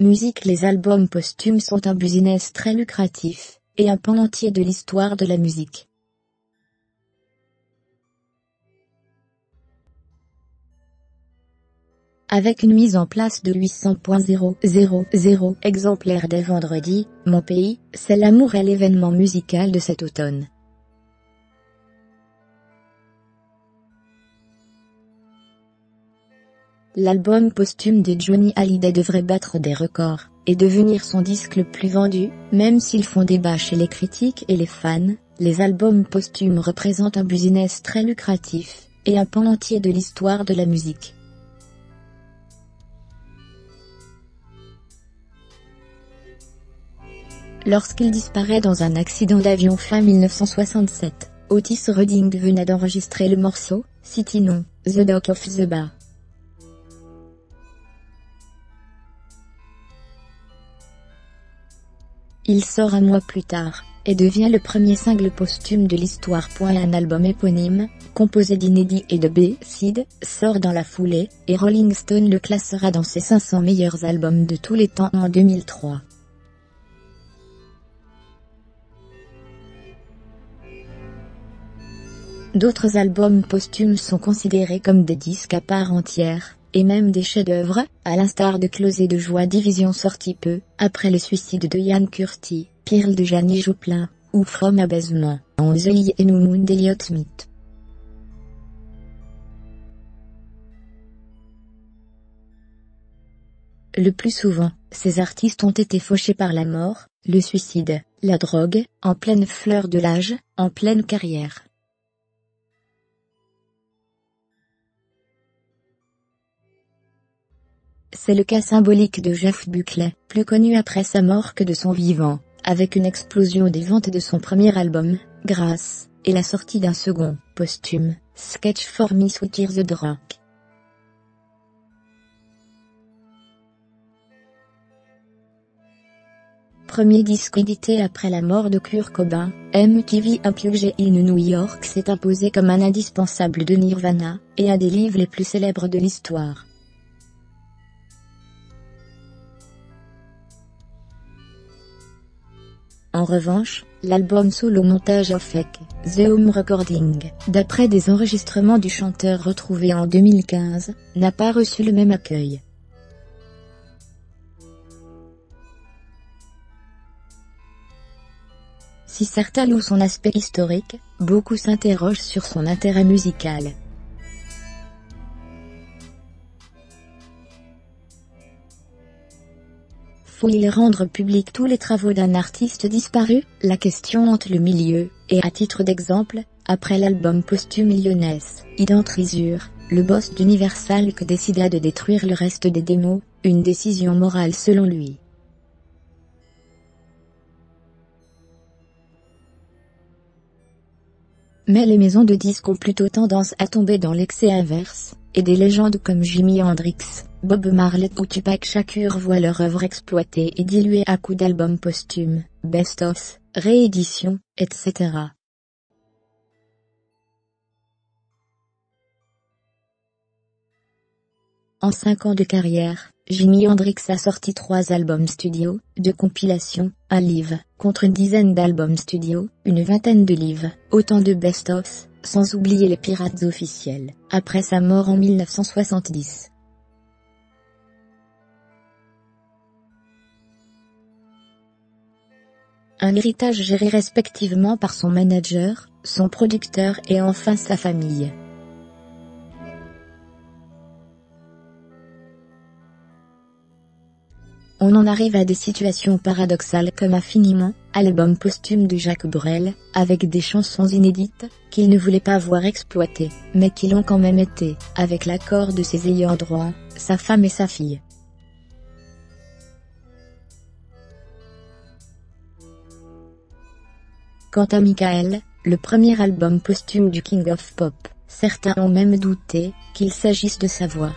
musique. Les albums posthumes sont un business très lucratif, et un pan entier de l'histoire de la musique. Avec une mise en place de 800,000 exemplaires dès vendredi, Mon Pays, c'est l'amour est l'événement musical de cet automne. L'album posthume de Johnny Hallyday devrait battre des records, et devenir son disque le plus vendu, même s'ils font débat chez les critiques et les fans. Les albums posthumes représentent un business très lucratif, et un pan entier de l'histoire de la musique. Lorsqu'il disparaît dans un accident d'avion fin 1967, Otis Redding venait d'enregistrer le morceau « City Non, The Dock of the Bay ». Il sort un mois plus tard, et devient le premier single posthume de l'histoire. Un album éponyme, composé d'inédits et de B-sides, sort dans la foulée, et Rolling Stone le classera dans ses 500 meilleurs albums de tous les temps en 2003. D'autres albums posthumes sont considérés comme des disques à part entière, et même des chefs-d'œuvre, à l'instar de Closé de Joy Division sorti peu après le suicide de Ian Curtis, Pearl de Janis Joplin, ou From Abasement, en The New Moon d'Elliott Smith. Le plus souvent, ces artistes ont été fauchés par la mort, le suicide, la drogue, en pleine fleur de l'âge, en pleine carrière. C'est le cas symbolique de Jeff Buckley, plus connu après sa mort que de son vivant, avec une explosion des ventes de son premier album, Grace, et la sortie d'un second, posthume, Sketch for Me Sweeter the Drunk. Premier disque édité après la mort de Kurt Cobain, MTV Unplugged in New York s'est imposé comme un indispensable de Nirvana, et un des livres les plus célèbres de l'histoire. En revanche, l'album solo montage of Fake, The Home Recording, d'après des enregistrements du chanteur retrouvés en 2015, n'a pas reçu le même accueil. Si certains louent son aspect historique, beaucoup s'interrogent sur son intérêt musical. Faut-il rendre public tous les travaux d'un artiste disparu? La question hante le milieu, et à titre d'exemple, après l'album posthume Illioness, Identrisure, le boss d'Universal décida de détruire le reste des démos, une décision morale selon lui. Mais les maisons de disques ont plutôt tendance à tomber dans l'excès inverse, et des légendes comme Jimi Hendrix, Bob Marley ou Tupac Shakur voient leur œuvre exploitée et diluée à coups d'albums posthumes, best-of, rééditions, etc. En 5 ans de carrière, Jimi Hendrix a sorti 3 albums studio, 2 compilations, un livre, contre une dizaine d'albums studio, une vingtaine de livres, autant de best-of, sans oublier les pirates officiels, après sa mort en 1970. Un héritage géré respectivement par son manager, son producteur et enfin sa famille. On en arrive à des situations paradoxales comme Infiniment, album posthume de Jacques Brel, avec des chansons inédites, qu'il ne voulait pas voir exploitées, mais qui l'ont quand même été, avec l'accord de ses ayants droit, sa femme et sa fille. Quant à Michael, le premier album posthume du King of Pop, certains ont même douté qu'il s'agisse de sa voix.